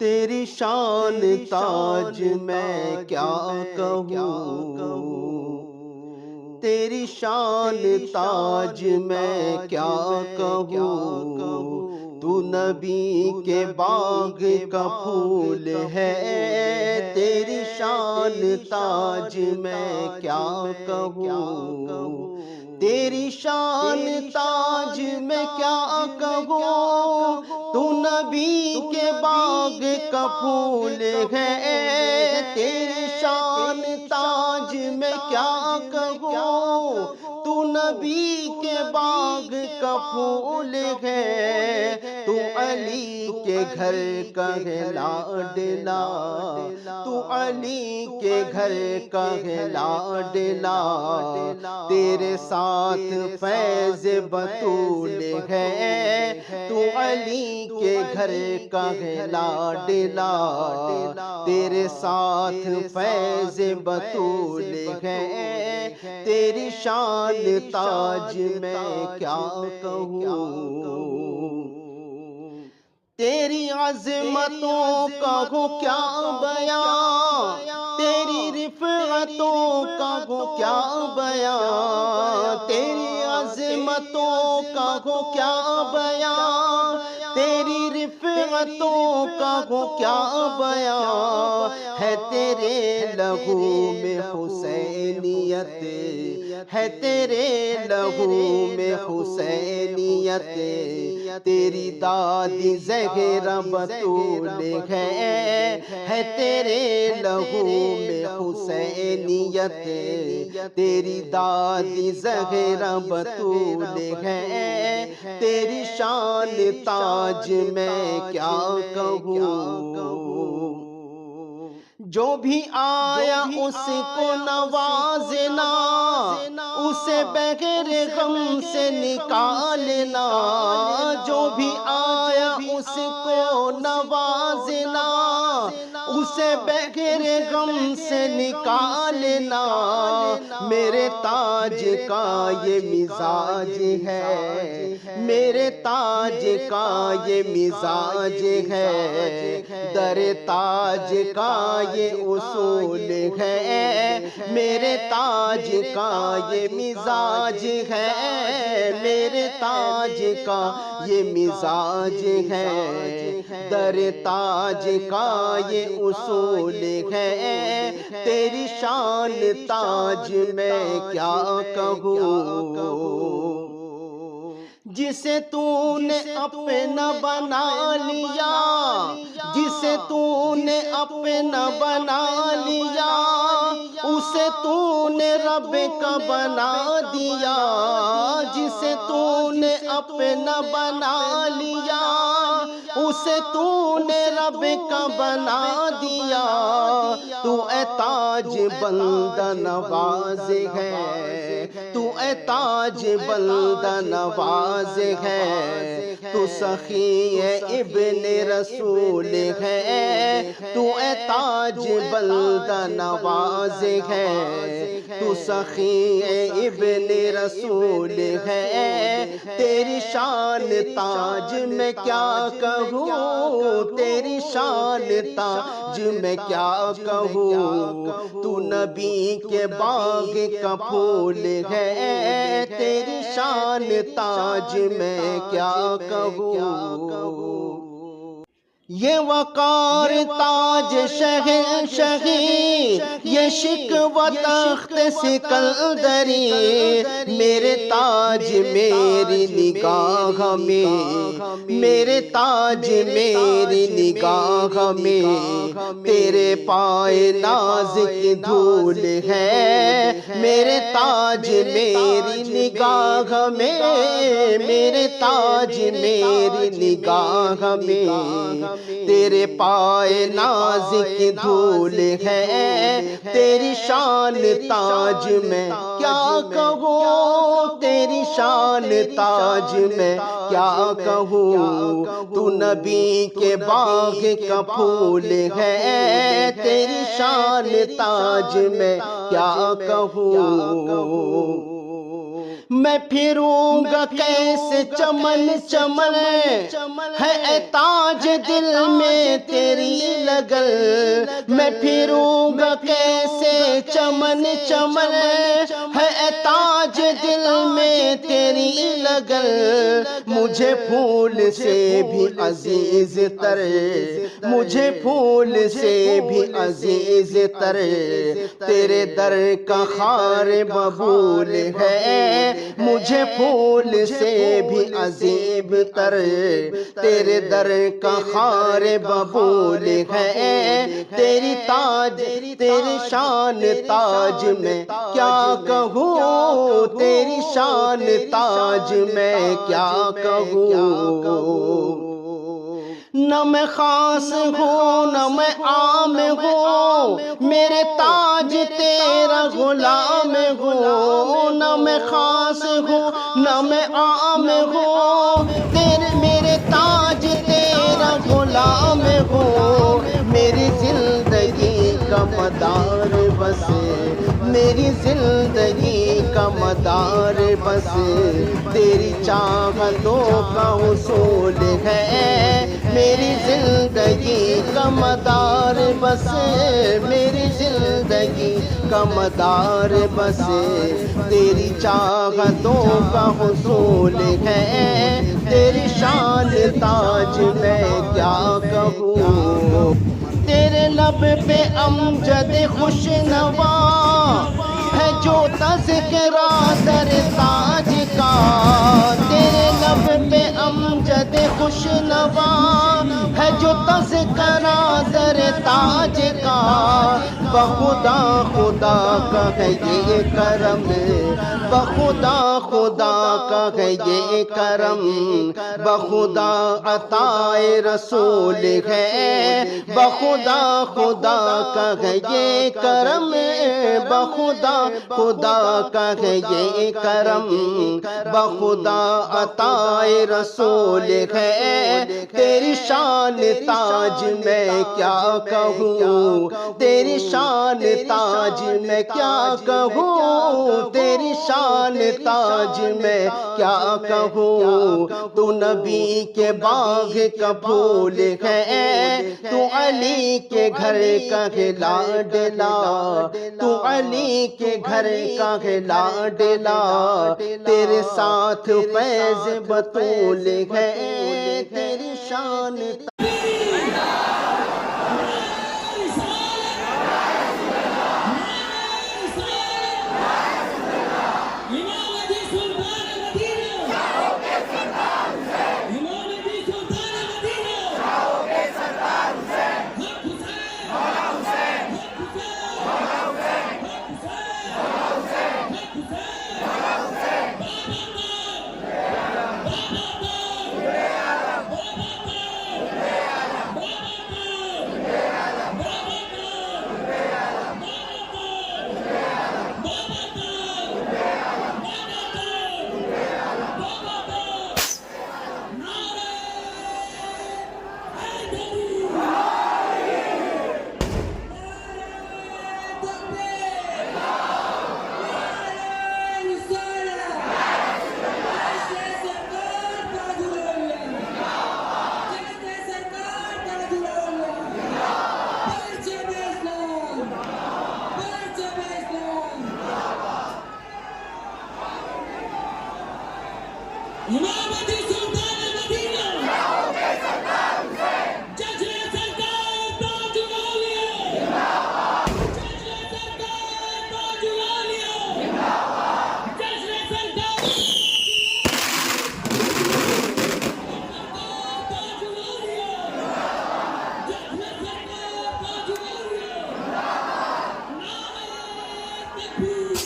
تیری شان تاج میں کیا کہوں، تیری شان تاج میں کیا کہوں، تو نبی کے باغ کا پھول ہے، تیری شان تاج میں کیا کہوں، تیری شان تاج میں کیا کہوں، تو نبی کے باغ کا پھول ہے، تیری شان تاج میں کیا کہوں، تو نبی کے باغ کا پھول ہے، تو علی کے گھر کا ہے لاڈلا، تو علی کے گھر کا ہے لاڈلا، تیرے ساتھ فیض بطول ہے، تو علی کے گھر کا ہے لاڈلا، تیرے ساتھ فیض بطول ہے، تیری شان تاج میں کیا کہوں، تیری عظمتوں کا ہو کیا بیان، تیری رفعتوں کا ہو کیا بیان، تیری عظمتوں کا ہو کیا بیان، تیری رفعتوں کا ہو کیا بیان، ہے تیرے لہو میں حسینیت، ہے تیرے لہو میں حسینیت، تیری دادی زہرا بطول ہے تیرے لہو میں حسینیت، تیری دادی زہرا بطول ہے، تیری شان تاج میں کیا کہوں، جو بھی آیا اس کو نوازنا، اسے بغیر غم سے نکالنا، جو بھی آیا اس کو نوازنا، اسے بغیر غم سے نکالنا، میرے تاج کا یہ مزاج ہے، میرے تاج کا یہ مزاج ہے، در تاج کا یہ اصول ہے، میرے تاج کا یہ مزاج ہے، میرے تاج کا یہ مزاج ہے، در تاج کا یہ اصول ہے، تیری شان تاج میں کیا کہوں، جسے تو نے اپنا بنا لیا، جسے تو نے اپنا بنا لیا، اسے تو نے رب کا بنا دیا، جسے تو نے اپنا بنا لیا، اسے تو نے رب کا بنا دیا، تو اے تاج بندہ نواز ہے، تو اے تاج بندہ نواز ہے، تو سخی ابن رسول ہے، تو اے تاج بندہ نواز ہے، تو سخی ابن رسول ہے، تیری شان تاج میں کیا کہوں، تیری شان تاج میں کیا کہوں، تو نبی کے باغ کا پھول ہے، تیری شان تاج میں کیا کہوں، یہ وقار تاج شہنشہی، یہ شکوہ تخت سکندری، میرے تاج میری نگاہ میں، میرے تاج میری نگاہ میں، تیرے پائے ناز کی دھول ہے، میرے تاج میری نگاہ میں، میرے تاج میری نگاہ میں، تیرے پائے ناز کی دھول ہے، تیری شان تاج میں کیا کہوں، تیری شان تاج میں کیا کہوں، تو نبی کے باغ کا پھول ہے، تیری شان تاج میں کیا کہوں، میں پھروں گا کیسے چمن چمن، ہے اے تاج دل میں تیری لگن، میں پھروں گا کیسے چمن چمن، ہے اے تاج دل میں تیری لگن، مجھے پھول سے بھی عزیز تر، مجھے پھول سے بھی عزیز تر، تیرے در کا خار ببول ہے، مجھے پھول سے بھی عزیز تر، تیرے در کا خار ببول ہے، تیری تاج تیری شان تاج میں کیا کہوں، تیری شان تاج میں کیا کہوں، نہ میں خاص ہوں نہ میں عام ہوں، میرے تاج تیرا غلام ہوں، نہ میں خاص ہوں نہ میں عام ہوں، میرے تاج تیرا غلام ہوں، میری زندگی کا مدار بس، میری زندگی کا مدار بس تیری چاہتوں کا حصول ہے، میری زندگی کا مدار بس، میری زندگی کا مدار بس تیری چاہتوں کا حصول ہے، تیری شان تاج میں کیا کہوں، تیرے لب پہ امجد خوش نوا ہے جو تذکرہ در تاج کا، تیرے لب پہ امجد خوش نوا ہے جو تذکرہ در تاج کا، بخدا خدا کا ہے یہ کرم، بخدا خدا کا ہے یہ کرم، بخدا عطائے رسول ہے، بخدا خدا کا ہے یہ کرم، بخدا خدا کا ہے یہ کرم، بخدا عطائے رسول ہے، تیری شان تاج میں کیا کہوں، تیری شان تاج میں کیا کہوں، تیری شان تاج میں کیا کہوں، تو نبی کے باغ کا پھول ہے، تو علی کے گھر کا ہے لاڈلا، تو علی کے گھر کا ہے لاڈلا، تیرے ساتھ فیض بطول ہے، تیری شان امامت سلطان مدینہ جشن سرکار تاج الاولیاء، جشن سرکار تاج الاولیاء، جشن سرکار تاج الاولیاء، جشن سرکار تاج الاولیاء، نعرہ تکبیر،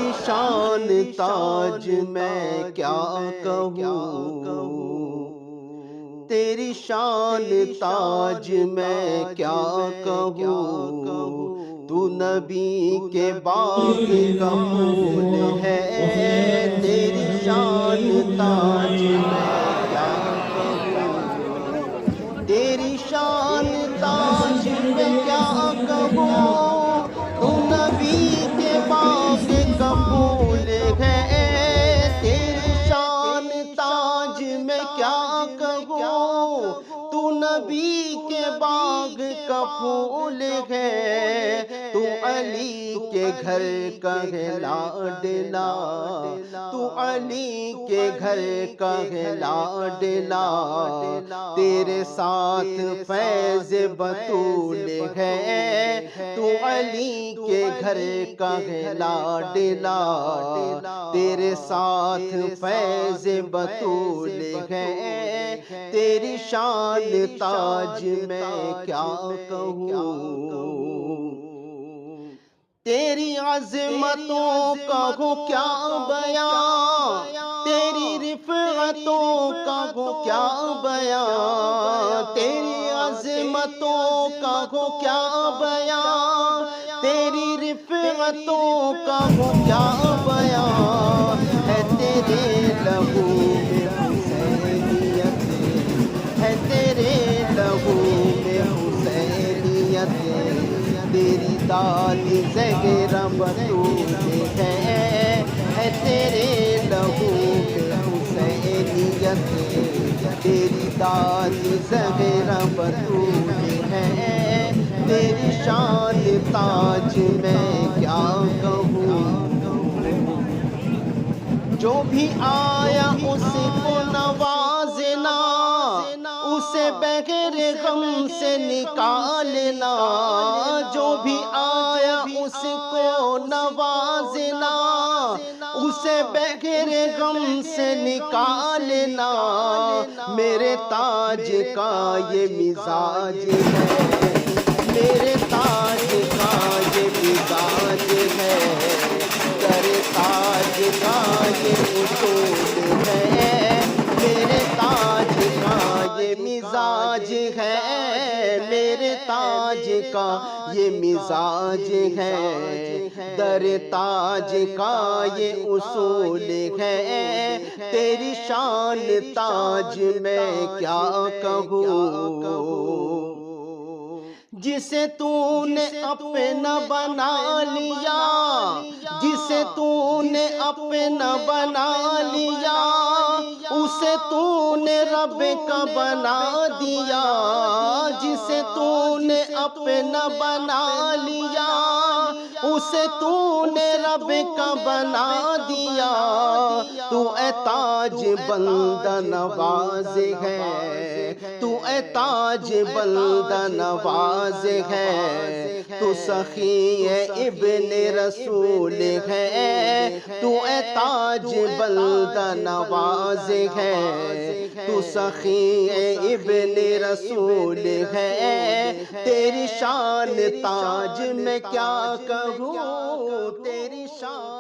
تیری شان تاج میں کیا کہوں، تیری شان تاج میں کیا کہوں، تو نبی کے باغ کا پھول ہے، تیری شان تاج میں کیا کہوں، تیری شان تاج میں کیا کہوں، تو نبی کے باغ کا پھول ہے، تیری شان تاج میں کیا کہوں، تو نبی کے باغ کا پھول ہے، تو علی کے گھر کا ہے لاڈلا، تو علی کے گھر کا ہے لاڈلا، تیرے ساتھ فیض بطول ہے، تو علی کے گھر کا ہے لاڈلا، تیرے ساتھ فیض بطول ہے، تیری شان تاج میں کیا کہوں، تیری عظمتوں کا ہو کیا بیان، تیری رفعتوں کا ہو کیا بیان، تیری عظمتوں کا ہو کیا بیان، تیری رفعتوں کا ہو کیا بیان، ہے تیرے لہو میں حسینیت، ہے تیرے لہو میں حسینیت، تیری داد زہرا بطول ہے تیرے لہو میں حسینیت، تیری داد زہرا بطول ہے، تیری شان تاج میں کیا کہوں، جو بھی آیا اس کو نوازنا، اسے بغیر غم سے نکالنا، جو بھی آیا اس کو نوازنا، اسے بغیر غم سے نکالنا، میرے تاج کا یہ مزاج ہے، میرے تاج کا یہ مزاج ہے، تیرے تاج کا یہ اصول ہے، میرے تاج کا یہ مزاج ہے، میرے تاج کا یہ مزاج ہے، در تاج کا یہ اصول ہے، تیری شان تاج میں کیا کہوں، جسے تو نے اپنا بنا لیا، جسے تو نے اپنا بنا لیا، اسے تو نے رب کا بنا دیا، جسے تو نے اپنا بنا لیا، اسے تو نے رب کا بنا دیا، تو اے تاج بندہ نواز ہے، تو اے تاج بندہ نواز ہے، تو سخی ابن رسول ہے، تو اے تاج بندہ نواز ہے، تو سخی ابن رسول ہے، تیری شان تاج میں کیا کہوں، تیری شان